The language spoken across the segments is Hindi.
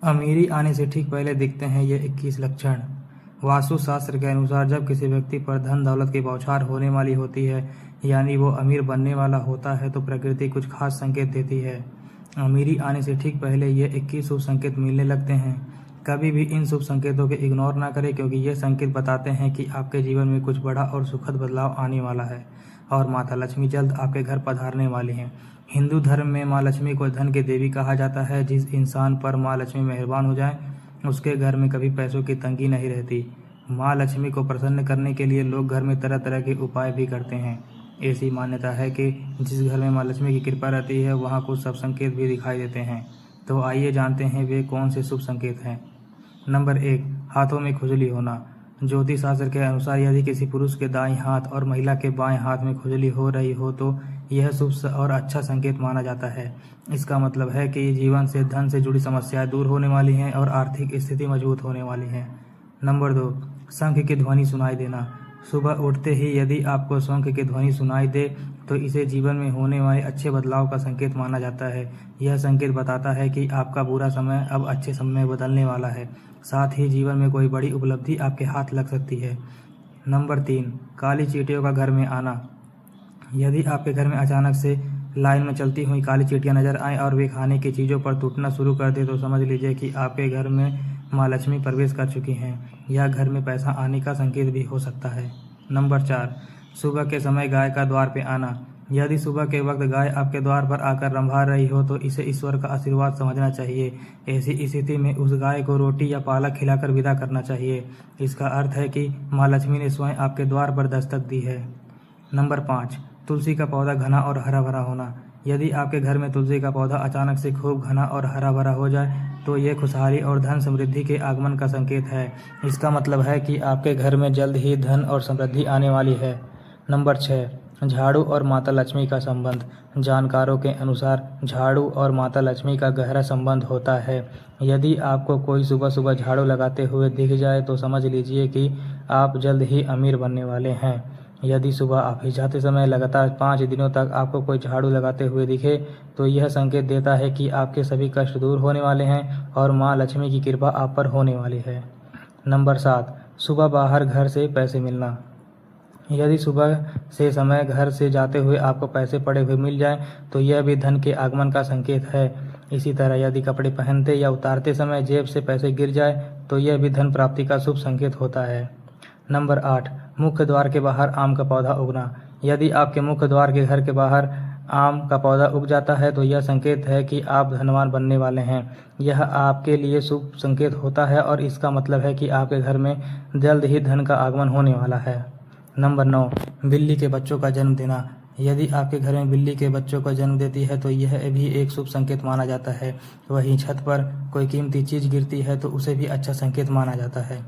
अमीरी आने से ठीक पहले दिखते हैं ये 21 लक्षण। वास्तु शास्त्र के अनुसार जब किसी व्यक्ति पर धन दौलत की बौछार होने वाली होती है, यानी वो अमीर बनने वाला होता है, तो प्रकृति कुछ खास संकेत देती है। अमीरी आने से ठीक पहले ये 21 शुभ संकेत मिलने लगते हैं। कभी भी इन शुभ संकेतों को इग्नोर ना करें, क्योंकि ये संकेत बताते हैं कि आपके जीवन में कुछ बड़ा और सुखद बदलाव आने वाला है और माता लक्ष्मी जल्द आपके घर पधारने वाली हैं। हिंदू धर्म में माँ लक्ष्मी को धन की देवी कहा जाता है। जिस इंसान पर माँ लक्ष्मी मेहरबान हो जाए, उसके घर में कभी पैसों की तंगी नहीं रहती। माँ लक्ष्मी को प्रसन्न करने के लिए लोग घर में तरह तरह के उपाय भी करते हैं। ऐसी मान्यता है कि जिस घर में माँ लक्ष्मी की कृपा रहती है, वहाँ कुछ शुभ संकेत भी दिखाई देते हैं। तो आइए जानते हैं वे कौन से शुभ संकेत हैं। नंबर 1, हाथों में खुजली होना। ज्योतिष शास्त्र के अनुसार यदि किसी पुरुष के दाएं हाथ और महिला के बाएं हाथ में खुजली हो रही हो, तो यह शुभ और अच्छा संकेत माना जाता है। इसका मतलब है कि जीवन से धन से जुड़ी समस्याएं दूर होने वाली हैं और आर्थिक स्थिति मजबूत होने वाली है। नंबर 2, शंख की ध्वनि सुनाई देना। सुबह उठते ही यदि आपको शंख की ध्वनि सुनाई दे, तो इसे जीवन में होने वाले अच्छे बदलाव का संकेत माना जाता है। यह संकेत बताता है कि आपका बुरा समय अब अच्छे समय में बदलने वाला है। साथ ही जीवन में कोई बड़ी उपलब्धि आपके हाथ लग सकती है। नंबर 3, काली चींटियों का घर में आना। यदि आपके घर में अचानक से लाइन में चलती हुई काली चींटियां नजर आएं और वे खाने की चीज़ों पर टूटना शुरू कर दे, तो समझ लीजिए कि आपके घर में माँ लक्ष्मी प्रवेश कर चुकी हैं। यह घर में पैसा आने का संकेत भी हो सकता है। नंबर 4, सुबह के समय गाय का द्वार पे आना। यदि सुबह के वक्त गाय आपके द्वार पर आकर रंभा रही हो, तो इसे ईश्वर का आशीर्वाद समझना चाहिए। ऐसी स्थिति में उस गाय को रोटी या पालक खिलाकर विदा करना चाहिए। इसका अर्थ है कि माँ लक्ष्मी ने स्वयं आपके द्वार पर दस्तक दी है। नंबर 5, तुलसी का पौधा घना और हरा भरा होना। यदि आपके घर में तुलसी का पौधा अचानक से खूब घना और हरा भरा हो जाए, तो ये खुशहाली और धन समृद्धि के आगमन का संकेत है। इसका मतलब है कि आपके घर में जल्द ही धन और समृद्धि आने वाली है। नंबर 6, झाड़ू और माता लक्ष्मी का संबंध। जानकारों के अनुसार झाड़ू और माता लक्ष्मी का गहरा संबंध होता है। यदि आपको कोई सुबह सुबह झाड़ू लगाते हुए दिख जाए, तो समझ लीजिए कि आप जल्द ही अमीर बनने वाले हैं। यदि सुबह ऑफिस जाते समय लगातार 5 दिनों तक आपको कोई झाड़ू लगाते हुए दिखे, तो यह संकेत देता है कि आपके सभी कष्ट दूर होने वाले हैं और माँ लक्ष्मी की कृपा आप पर होने वाली है। नंबर 7, सुबह बाहर घर से पैसे मिलना। यदि सुबह से समय घर से जाते हुए आपको पैसे पड़े हुए मिल जाएं, तो यह भी धन के आगमन का संकेत है। इसी तरह यदि कपड़े पहनते या उतारते समय जेब से पैसे गिर जाए, तो यह भी धन प्राप्ति का शुभ संकेत होता है। नंबर 8, मुख्य द्वार के बाहर आम का पौधा उगना। यदि आपके मुख्य द्वार के घर के बाहर आम का पौधा उग जाता है, तो यह संकेत है कि आप धनवान बनने वाले हैं। यह आपके लिए शुभ संकेत होता है और इसका मतलब है कि आपके घर में जल्द ही धन का आगमन होने वाला है। नंबर 9, बिल्ली के बच्चों का जन्म देना। यदि आपके घर में बिल्ली के बच्चों को जन्म देती है, तो यह भी एक शुभ संकेत माना जाता है। वहीं छत पर कोई कीमती चीज गिरती है, तो उसे भी अच्छा संकेत माना जाता है।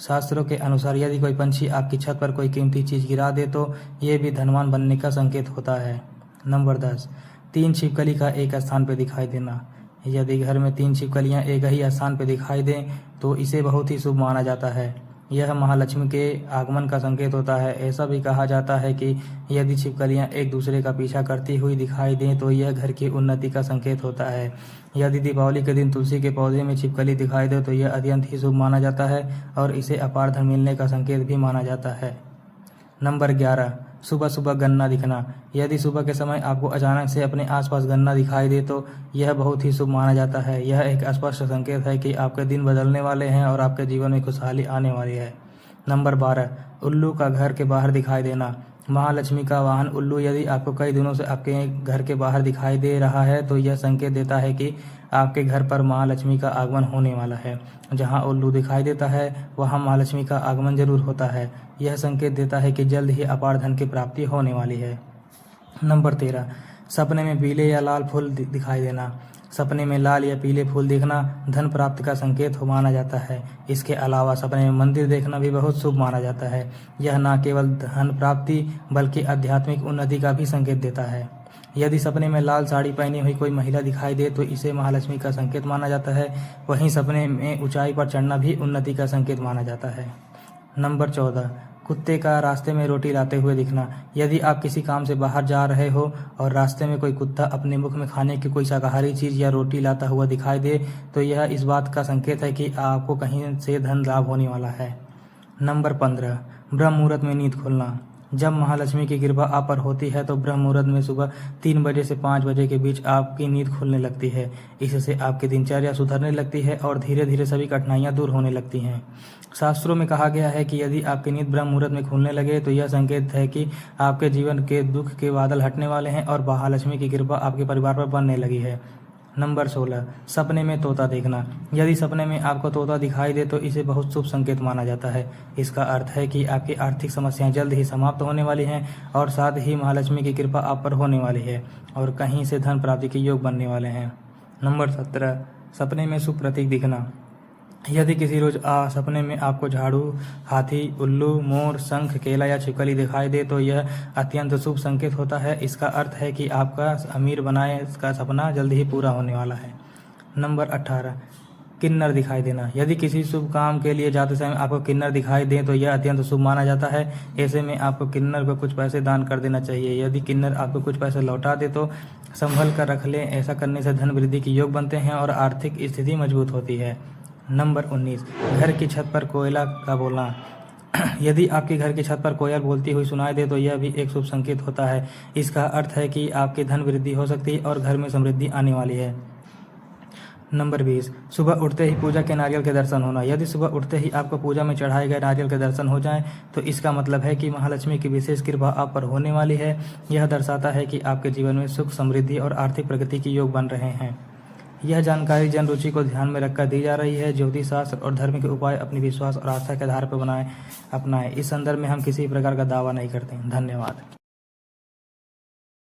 शास्त्रों के अनुसार यदि कोई पंछी आपकी छत पर कोई कीमती चीज गिरा दे, तो यह भी धनवान बनने का संकेत होता है। नंबर 10, 3 छिपकली का एक स्थान पर दिखाई देना। यदि घर में 3 छिपकलियां एक ही स्थान पर दिखाई दें, तो इसे बहुत ही शुभ माना जाता है। यह महालक्ष्मी के आगमन का संकेत होता है। ऐसा भी कहा जाता है कि यदि छिपकलियां एक दूसरे का पीछा करती हुई दिखाई दें, तो यह घर की उन्नति का संकेत होता है। यदि दीपावली के दिन तुलसी के पौधे में छिपकली दिखाई दे, तो यह अत्यंत ही शुभ माना जाता है और इसे अपार धन मिलने का संकेत भी माना जाता है। नंबर 11, सुबह सुबह गन्ना दिखना। यदि सुबह के समय आपको अचानक से अपने आसपास गन्ना दिखाई दे, तो यह बहुत ही शुभ माना जाता है। यह एक स्पष्ट संकेत है कि आपके दिन बदलने वाले हैं और आपके जीवन में खुशहाली आने वाली है। नंबर 12, उल्लू का घर के बाहर दिखाई देना। महालक्ष्मी का वाहन उल्लू यदि आपको कई दिनों से आपके घर के बाहर दिखाई दे रहा है, तो यह संकेत देता है कि आपके घर पर महालक्ष्मी का आगमन होने वाला है। जहां उल्लू दिखाई देता है, वहां महालक्ष्मी का आगमन जरूर होता है। यह संकेत देता है कि जल्द ही अपार धन की प्राप्ति होने वाली है। नंबर 13, सपने में पीले या लाल फूल दिखाई देना। सपने में लाल या पीले फूल देखना धन प्राप्ति का संकेत माना जाता है। इसके अलावा सपने में मंदिर देखना भी बहुत शुभ माना जाता है। यह न केवल धन प्राप्ति बल्कि आध्यात्मिक उन्नति का भी संकेत देता है। यदि सपने में लाल साड़ी पहनी हुई कोई महिला दिखाई दे, तो इसे महालक्ष्मी का संकेत माना जाता है। वहीं सपने में ऊंचाई पर चढ़ना भी उन्नति का संकेत माना जाता है। नंबर 14, कुत्ते का रास्ते में रोटी लाते हुए दिखना। यदि आप किसी काम से बाहर जा रहे हो और रास्ते में कोई कुत्ता अपने मुख में खाने की कोई शाकाहारी चीज़ या रोटी लाता हुआ दिखाई दे तो यह इस बात का संकेत है कि आपको कहीं से धन लाभ होने वाला है। नंबर 15, ब्रह्म मुहूर्त में नींद खुलना। जब महालक्ष्मी की कृपा आप पर होती है तो ब्रह्म मुहूर्त में सुबह 3 बजे से 5 बजे के बीच आपकी नींद खुलने लगती है। इससे आपकी दिनचर्या सुधरने लगती है और धीरे धीरे सभी कठिनाइयां दूर होने लगती हैं। शास्त्रों में कहा गया है कि यदि आपकी नींद ब्रह्म मुहूर्त में खुलने लगे तो यह संकेत है कि आपके जीवन के दुख के बादल हटने वाले हैं और महालक्ष्मी की कृपा आपके परिवार पर बनने लगी है। नंबर 16, सपने में तोता देखना। यदि सपने में आपको तोता दिखाई दे तो इसे बहुत शुभ संकेत माना जाता है। इसका अर्थ है कि आपकी आर्थिक समस्याएं जल्द ही समाप्त होने वाली हैं और साथ ही महालक्ष्मी की कृपा आप पर होने वाली है और कहीं से धन प्राप्ति के योग बनने वाले हैं। नंबर 17, सपने में शुभ प्रतीक दिखना। यदि किसी रोज सपने में आपको झाड़ू, हाथी, उल्लू, मोर, शंख, केला या छिपकली दिखाई दे तो यह अत्यंत शुभ संकेत होता है। इसका अर्थ है कि आपका अमीर बनाए का सपना जल्द ही पूरा होने वाला है। नंबर 18, किन्नर दिखाई देना। यदि किसी शुभ काम के लिए जाते समय आपको किन्नर दिखाई दे तो यह अत्यंत शुभ माना जाता है। ऐसे में आपको किन्नर को कुछ पैसे दान कर देना चाहिए। यदि किन्नर आपको कुछ पैसे लौटा दे तो संभल कर रख लें। ऐसा करने से धन वृद्धि के योग बनते हैं और आर्थिक स्थिति मजबूत होती है। नंबर 19, घर की छत पर कोयला का बोलना। यदि आपके घर की छत पर कोयल बोलती हुई सुनाई दे तो यह भी एक शुभ संकेत होता है। इसका अर्थ है कि आपकी धन वृद्धि हो सकती है और घर में समृद्धि आने वाली है। नंबर 20, सुबह उठते ही पूजा के नारियल के दर्शन होना। यदि सुबह उठते ही आपको पूजा में चढ़ाए गए नारियल के दर्शन हो जाएं तो इसका मतलब है कि महालक्ष्मी की विशेष कृपा आप पर होने वाली है। यह दर्शाता है कि आपके जीवन में सुख, समृद्धि और आर्थिक प्रगति के योग बन रहे हैं। यह जानकारी जन रुचि को ध्यान में रखकर दी जा रही है। ज्योतिष शास्त्र और धर्म के उपाय अपनी विश्वास और आस्था के आधार पर अपनाएं। इस संदर्भ में हम किसी प्रकार का दावा नहीं करते। धन्यवाद।